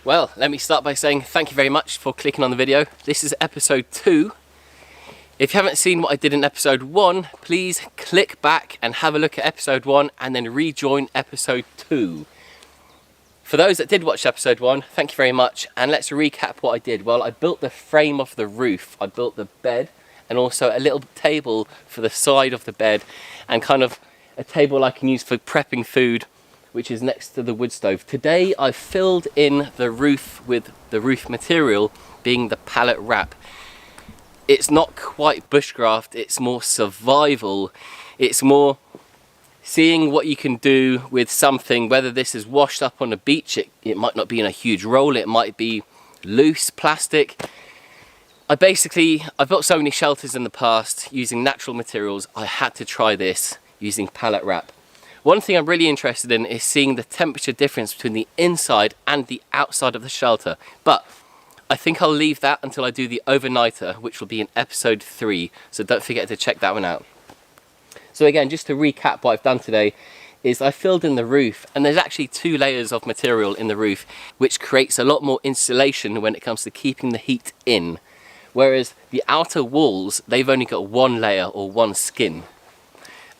Well, let me start by saying thank you very much for clicking on the video. This is episode 2. If you haven't seen what I did in episode 1, please click back and have a look at episode 1 and then rejoin episode 2. For those that did watch episode 1, thank you very much, and let's recap what I did. Well, I built the frame of the roof, I built the bed, and also a little table for the side of the bed, and kind of a table I can use for prepping food, which is next to the wood stove. Today I filled in the roof with the roof material being the pallet wrap. It's not quite bushcraft, it's more survival. It's more seeing what you can do with something, whether this is washed up on a beach, it might not be in a huge roll, it might be loose plastic. I've built so many shelters in the past using natural materials, I had to try this using pallet wrap. One thing I'm really interested in is seeing the temperature difference between the inside and the outside of the shelter. But I think I'll leave that until I do the overnighter, which will be in episode 3. So don't forget to check that one out. So again, just to recap what I've done today, is I filled in the roof, and there's actually 2 layers of material in the roof, which creates a lot more insulation when it comes to keeping the heat in. Whereas the outer walls, they've only got 1 layer or 1 skin.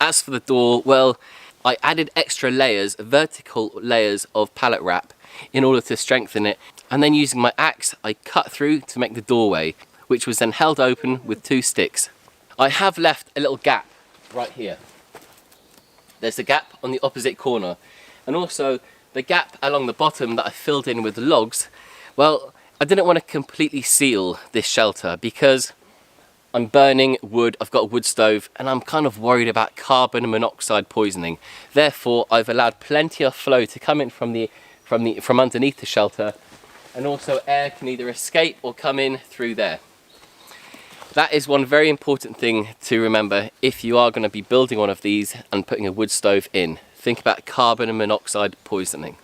As for the door, well, I added extra layers, vertical layers of pallet wrap in order to strengthen it. And then using my axe, I cut through to make the doorway, which was then held open with 2 sticks. I have left a little gap right here. There's a gap on the opposite corner, and also the gap along the bottom that I filled in with logs. Well, I didn't want to completely seal this shelter because I'm burning wood, I've got a wood stove, and I'm kind of worried about carbon monoxide poisoning. Therefore, I've allowed plenty of flow to come in from underneath the shelter, and also air can either escape or come in through there. That is one very important thing to remember if you are going to be building one of these and putting a wood stove in. Think about carbon monoxide poisoning.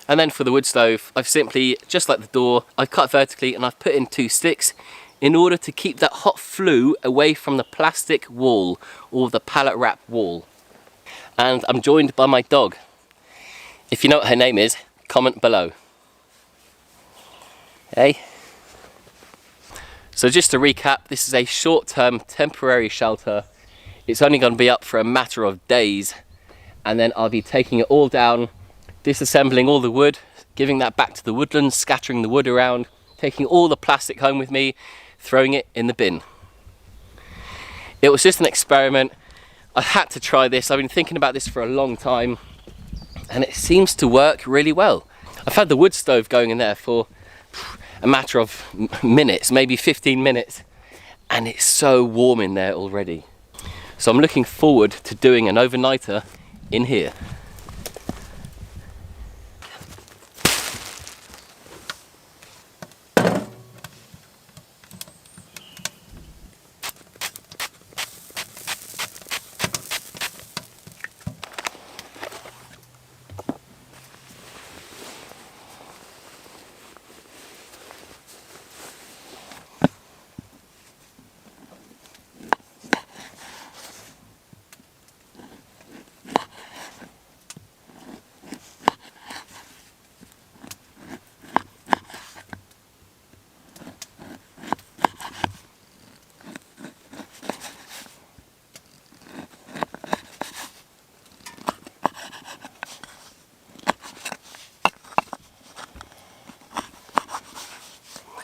And then for the wood stove, I've simply, just like the door, I've cut vertically and I've put in 2 sticks in order to keep that hot flue away from the plastic wall or the pallet wrap wall. And I'm joined by my dog. If you know what her name is, comment below. Hey. So just to recap, this is a short-term temporary shelter. It's only going to be up for a matter of days, and then I'll be taking it all down, disassembling all the wood, giving that back to the woodlands, scattering the wood around, taking all the plastic home with me, throwing it in the bin. It was just an experiment. I had to try this. I've been thinking about this for a long time, and it seems to work really well. I've had the wood stove going in there for a matter of minutes, maybe 15 minutes, and it's so warm in there already. So I'm looking forward to doing an overnighter in here.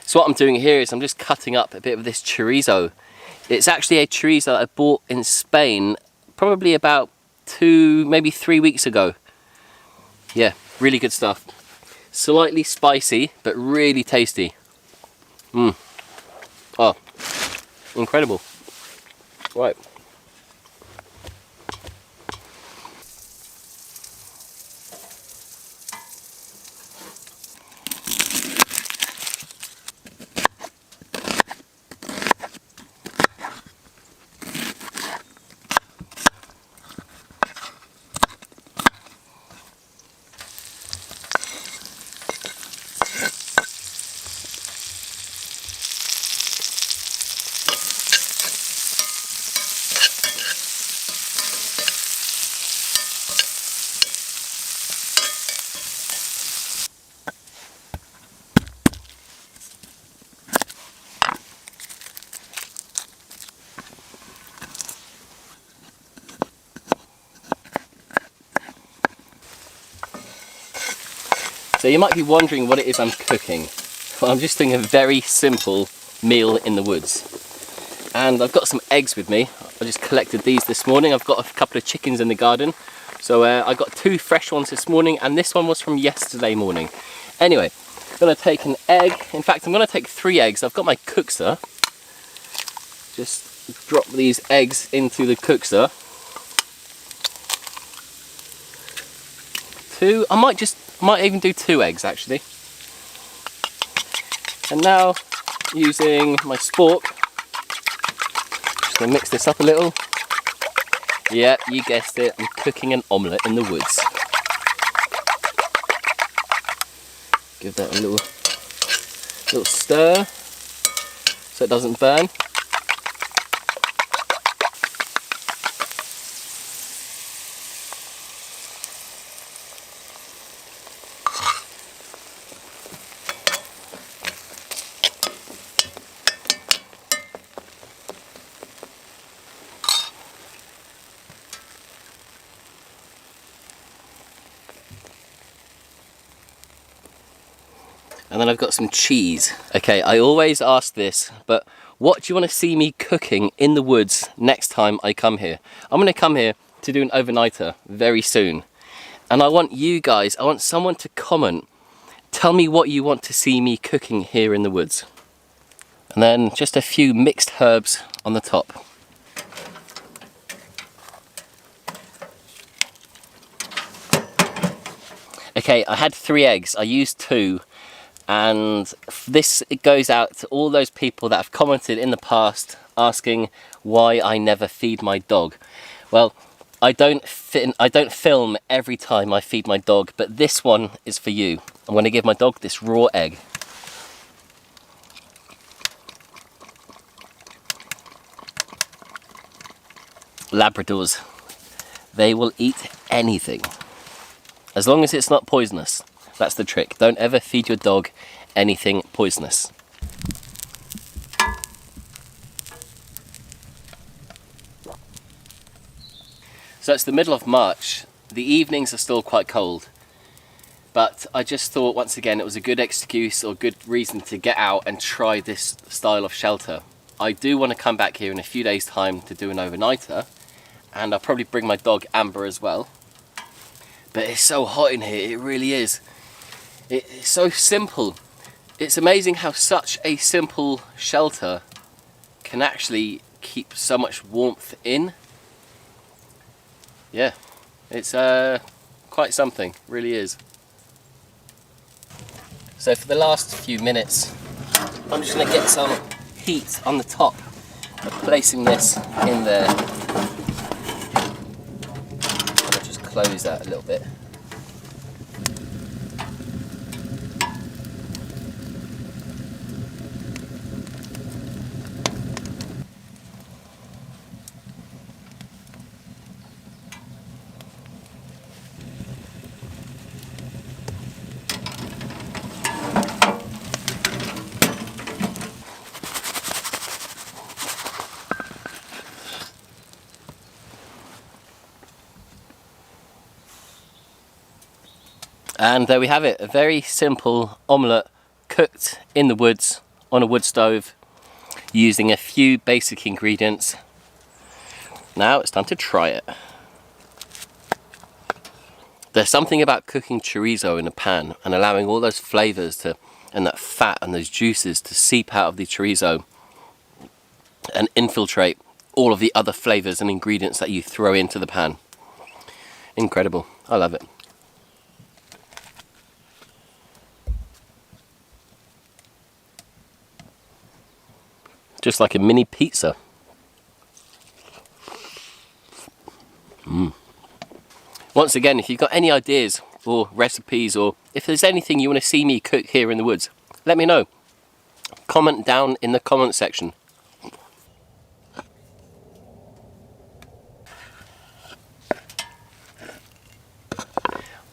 So what I'm doing here is I'm just cutting up a bit of this chorizo. It's actually a chorizo I bought in Spain probably about 2, maybe 3 weeks ago. Yeah, really good stuff. Slightly spicy, but really tasty. Oh, incredible. Right. So you might be wondering what it is I'm cooking. Well, I'm just doing a very simple meal in the woods. And I've got some eggs with me. I just collected these this morning. I've got a couple of chickens in the garden. So I got 2 fresh ones this morning, and this one was from yesterday morning. Anyway, I'm going to take an egg. In fact, I'm going to take 3 eggs. I've got my cookser. Just drop these eggs into the cookser. 2, I might even do 2 eggs actually. And now, using my spork, just gonna mix this up a little. Yeah, you guessed it, I'm cooking an omelette in the woods. Give that a little stir so it doesn't burn. And then I've got some cheese. Okay, I always ask this, but what do you want to see me cooking in the woods next time I come here? I'm going to come here to do an overnighter very soon. And I want you guys, I want someone to comment. Tell me what you want to see me cooking here in the woods. And then just a few mixed herbs on the top. Okay, I had 3 eggs. I used 2. And this, it goes out to all those people that have commented in the past asking why I never feed my dog. Well, I don't film every time I feed my dog, but this one is for you. I'm going to give my dog this raw egg. Labradors, they will eat anything, as long as it's not poisonous. That's the trick. Don't ever feed your dog anything poisonous. So it's the middle of March. The evenings are still quite cold, but I just thought once again it was a good excuse or good reason to get out and try this style of shelter. I do want to come back here in a few days' time to do an overnighter, and I'll probably bring my dog Amber as well. But it's so hot in here, it really is. It's so simple. It's amazing how such a simple shelter can actually keep so much warmth in. Yeah, it's quite something, really is. So for the last few minutes, I'm just going to get some heat on the top of placing this in there. I'll just close that a little bit. And there we have it, a very simple omelette cooked in the woods on a wood stove using a few basic ingredients. Now it's time to try it. There's something about cooking chorizo in a pan and allowing all those flavors to, and that fat and those juices to seep out of the chorizo and infiltrate all of the other flavors and ingredients that you throw into the pan. Incredible, I love it. Just like a mini pizza. Once again, if you've got any ideas or recipes, or if there's anything you want to see me cook here in the woods, let me know. Comment down in the comment section.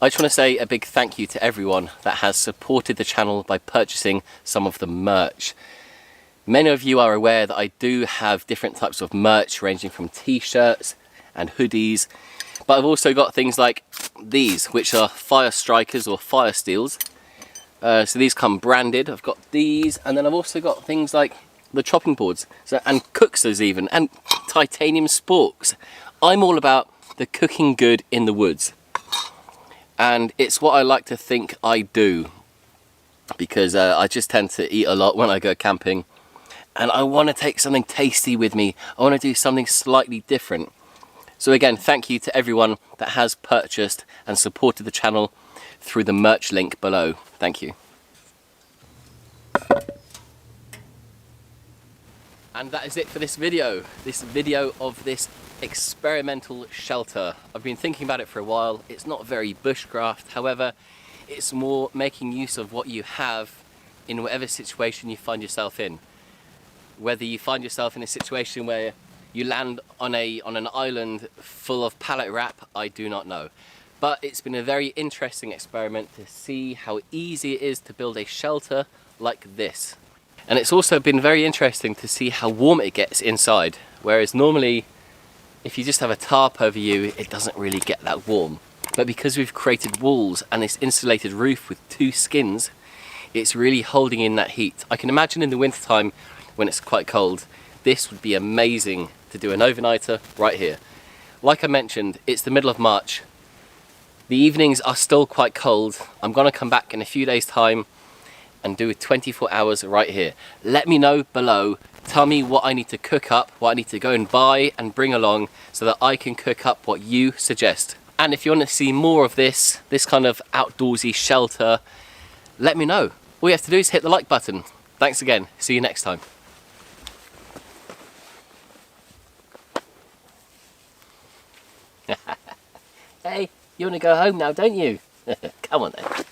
I just want to say a big thank you to everyone that has supported the channel by purchasing some of the merch. Many of you are aware that I do have different types of merch ranging from t-shirts and hoodies, but I've also got things like these, which are fire strikers or fire steels. So these come branded. I've got these, and then I've also got things like the chopping boards, and cooksters even, and titanium sporks. I'm all about the cooking good in the woods, and it's what I like to think I do, because I just tend to eat a lot when I go camping. And I want to take something tasty with me. I want to do something slightly different. So again, thank you to everyone that has purchased and supported the channel through the merch link below. Thank you. And that is it for this video of this experimental shelter. I've been thinking about it for a while. It's not very bushcraft, however, it's more making use of what you have in whatever situation you find yourself in. Whether you find yourself in a situation where you land on an island full of pallet wrap, I do not know. But it's been a very interesting experiment to see how easy it is to build a shelter like this. And it's also been very interesting to see how warm it gets inside. Whereas normally, if you just have a tarp over you, it doesn't really get that warm. But because we've created walls and this insulated roof with 2 skins, it's really holding in that heat. I can imagine in the winter time when it's quite cold, this would be amazing to do an overnighter right here. Like I mentioned, it's the middle of March. The evenings are still quite cold. I'm gonna come back in a few days' time and do 24 hours right here. Let me know below. Tell me what I need to cook up, what I need to go and buy and bring along so that I can cook up what you suggest. And if you want to see more of this kind of outdoorsy shelter, let me know. All you have to do is hit the like button. Thanks again. See you next time. Hey, you want to go home now, don't you? Come on then.